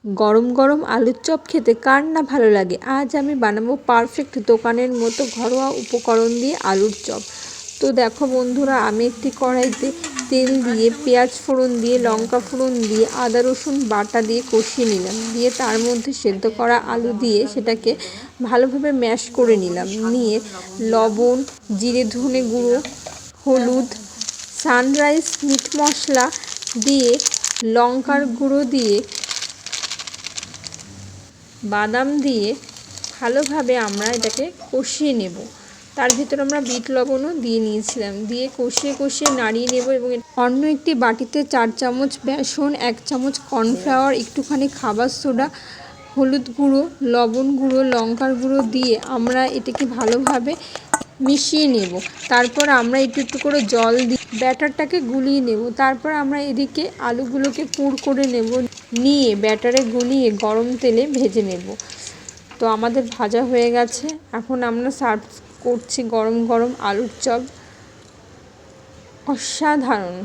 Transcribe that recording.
গরম গরম আলুর চপ খেতে কার না ভালো লাগে। আজ আমি বানাবো পারফেক্ট দোকানের মতো ঘরোয়া উপকরণ দিয়ে আলুর চপ। তো দেখো বন্ধুরা, আমি একটি কড়াইতে তেল দিয়ে পেঁয়াজ ফোড়ন দিয়ে লঙ্কা ফোড়ন দিয়ে আদা রসুন বাটা দিয়ে কষিয়ে নিলাম। দিয়ে তার মধ্যে সেদ্ধ করা আলু দিয়ে সেটাকে ভালোভাবে ম্যাশ করে নিলাম। নিয়ে লবণ, জিরে ধনে গুঁড়ো, হলুদ, সানরাইজ মিট মশলা দিয়ে লঙ্কার গুঁড়ো দিয়ে বাদাম দিয়ে ভালোভাবে আমরা এটাকে কষিয়ে নেব। তার ভিতর আমরা বিট লবণও দিয়ে নিয়েছিলাম। দিয়ে কষিয়ে কষিয়ে নাড়িয়ে নেব এবং অন্য একটি বাটিতে 4 চামচ বেসন, 1 চামচ কর্নফ্লাওয়ার, একটুখানি খাবার সোডা, হলুদ গুঁড়ো, লবণ গুঁড়ো, লঙ্কার গুঁড়ো দিয়ে আমরা এটাকে ভালোভাবে মিশিয়ে নেব। তারপর আমরা একটু একটু করে জল দিয়ে ব্যাটারটাকে গুলিয়ে নেব। তারপর আমরা এদিকে আলুগুলোকে পুর করে নেব, নিয়ে ব্যাটারে গুলিয়ে গরম তেলে ভেজে নেব। তো আমাদের ভাজা হয়ে গেছে, এখন আমরা সার্ভ করছি গরম গরম আলুর চপ। অসাধারণ।